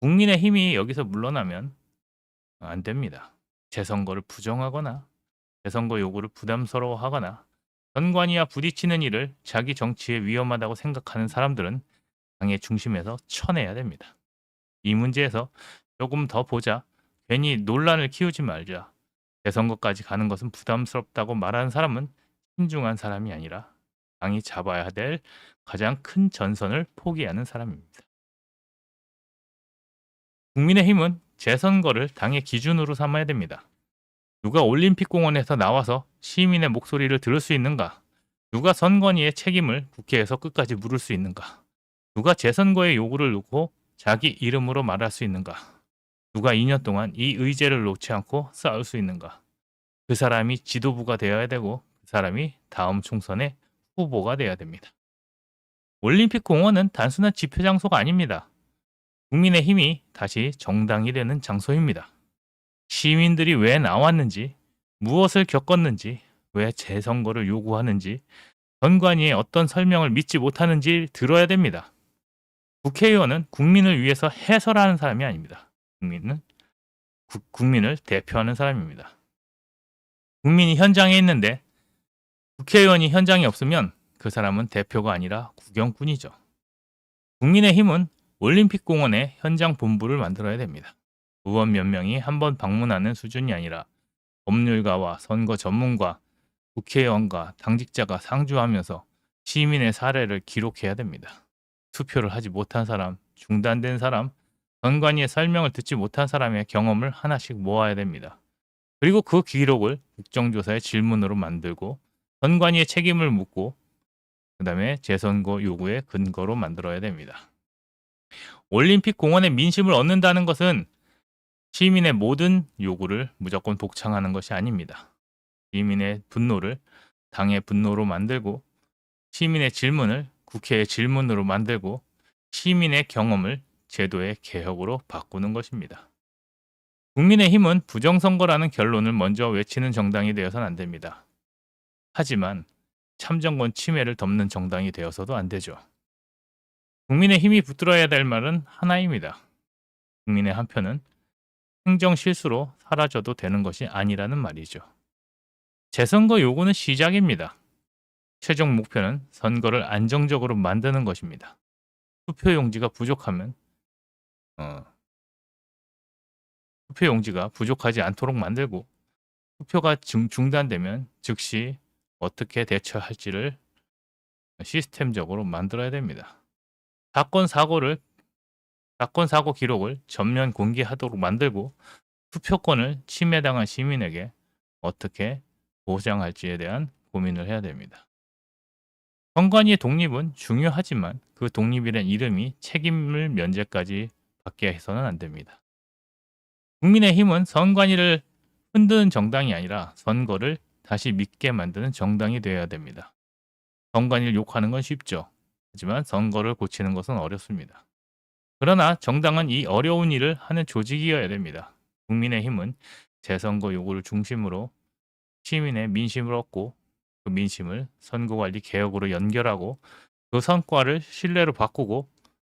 국민의힘이 여기서 물러나면 안 됩니다. 재선거를 부정하거나 재선거 요구를 부담스러워하거나 선관위와 부딪히는 일을 자기 정치에 위험하다고 생각하는 사람들은 당의 중심에서 쳐내야 됩니다. 이 문제에서 조금 더 보자. 괜히 논란을 키우지 말자. 재선거까지 가는 것은 부담스럽다고 말하는 사람은 신중한 사람이 아니라 당이 잡아야 될 가장 큰 전선을 포기하는 사람입니다. 국민의힘은 재선거를 당의 기준으로 삼아야 됩니다. 누가 올림픽 공원에서 나와서 시민의 목소리를 들을 수 있는가? 누가 선관위의 책임을 국회에서 끝까지 물을 수 있는가? 누가 재선거의 요구를 놓고 자기 이름으로 말할 수 있는가? 누가 2년 동안 이 의제를 놓지 않고 싸울 수 있는가? 그 사람이 지도부가 되어야 되고 그 사람이 다음 총선의 후보가 되어야 됩니다. 올림픽 공원은 단순한 집회 장소가 아닙니다. 국민의힘이 다시 정당이 되는 장소입니다. 시민들이 왜 나왔는지, 무엇을 겪었는지, 왜 재선거를 요구하는지, 선관위의 어떤 설명을 믿지 못하는지 들어야 됩니다. 국회의원은 국민을 위해서 해설하는 사람이 아닙니다. 국민을 대표하는 사람입니다. 국민이 현장에 있는데 국회의원이 현장에 없으면 그 사람은 대표가 아니라 구경꾼이죠. 국민의힘은 올림픽 공원에 현장 본부를 만들어야 됩니다. 의원 몇 명이 한번 방문하는 수준이 아니라 법률가와 선거 전문가, 국회의원과 당직자가 상주하면서 시민의 사례를 기록해야 됩니다. 투표를 하지 못한 사람, 중단된 사람, 선관위의 설명을 듣지 못한 사람의 경험을 하나씩 모아야 됩니다. 그리고 그 기록을 국정조사의 질문으로 만들고 선관위의 책임을 묻고 그 다음에 재선거 요구의 근거로 만들어야 됩니다. 올림픽 공원의 민심을 얻는다는 것은 시민의 모든 요구를 무조건 복창하는 것이 아닙니다. 시민의 분노를 당의 분노로 만들고 시민의 질문을 국회의 질문으로 만들고 시민의 경험을 제도의 개혁으로 바꾸는 것입니다. 국민의힘은 부정선거라는 결론을 먼저 외치는 정당이 되어서는 안 됩니다. 하지만 참정권 침해를 덮는 정당이 되어서도 안 되죠. 국민의힘이 붙들어야 될 말은 하나입니다. 국민의 한 표는 행정 실수로 사라져도 되는 것이 아니라는 말이죠. 재선거 요구는 시작입니다. 최종 목표는 선거를 안정적으로 만드는 것입니다. 투표용지가 부족하면 투표용지가 부족하지 않도록 만들고 투표가 중단되면 즉시 어떻게 대처할지를 시스템적으로 만들어야 됩니다. 사건 사고 기록을 전면 공개하도록 만들고 투표권을 침해당한 시민에게 어떻게 보장할지에 대한 고민을 해야 됩니다. 선관위의 독립은 중요하지만 그 독립이란 이름이 책임을 면제까지 받게 해서는 안 됩니다. 국민의힘은 선관위를 흔드는 정당이 아니라 선거를 다시 믿게 만드는 정당이 되어야 됩니다. 선관위를 욕하는 건 쉽죠. 하지만 선거를 고치는 것은 어렵습니다. 그러나 정당은 이 어려운 일을 하는 조직이어야 됩니다. 국민의힘은 재선거 요구를 중심으로 시민의 민심을 얻고 그 민심을 선거관리 개혁으로 연결하고 그 성과를 신뢰로 바꾸고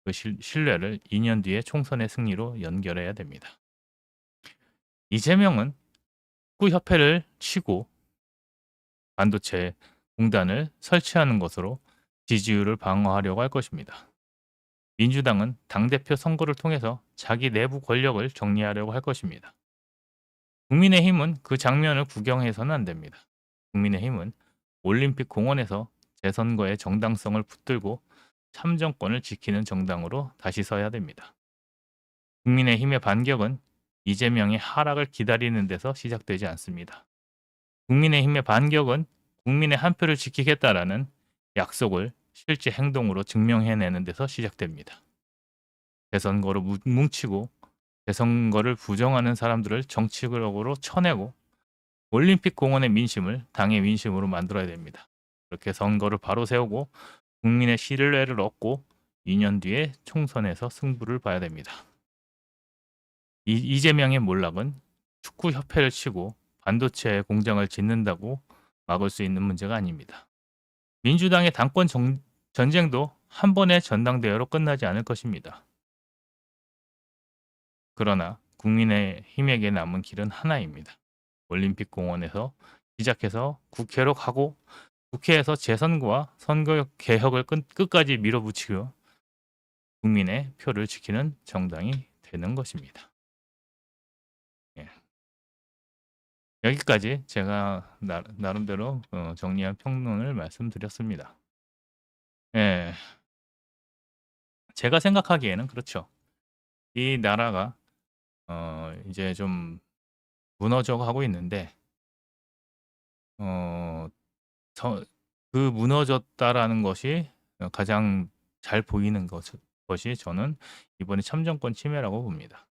그 신뢰를 2년 뒤에 총선의 승리로 연결해야 됩니다. 이재명은 축구협회를 치고 반도체 공단을 설치하는 것으로 지지율을 방어하려고 할 것입니다. 민주당은 당대표 선거를 통해서 자기 내부 권력을 정리하려고 할 것입니다. 국민의힘은 그 장면을 구경해서는 안 됩니다. 국민의힘은 올림픽 공원에서 재선거의 정당성을 붙들고 참정권을 지키는 정당으로 다시 서야 됩니다. 국민의힘의 반격은 이재명의 하락을 기다리는 데서 시작되지 않습니다. 국민의힘의 반격은 국민의 한 표를 지키겠다라는 약속을 실제 행동으로 증명해내는 데서 시작됩니다. 재선거로 뭉치고 재선거를 부정하는 사람들을 정치적으로 쳐내고 올림픽 공원의 민심을 당의 민심으로 만들어야 됩니다. 이렇게 선거를 바로 세우고 국민의 신뢰를 얻고 2년 뒤에 총선에서 승부를 봐야 됩니다. 이재명의 몰락은 축구협회를 치고 반도체 공장을 짓는다고 막을 수 있는 문제가 아닙니다. 민주당의 당권 전쟁도 한 번의 전당대회로 끝나지 않을 것입니다. 그러나 국민의힘에게 남은 길은 하나입니다. 올림픽 공원에서 시작해서 국회로 가고 국회에서 재선과 선거 개혁을 끝까지 밀어붙이고 국민의 표를 지키는 정당이 되는 것입니다. 예. 여기까지 제가 나름대로 정리한 평론을 말씀드렸습니다. 예. 제가 생각하기에는 그렇죠. 이 나라가 이제 좀 무너져 가고 있는데 어 저 그 무너졌다라는 것이 가장 잘 보이는 것이 저는 이번에 참정권 침해라고 봅니다.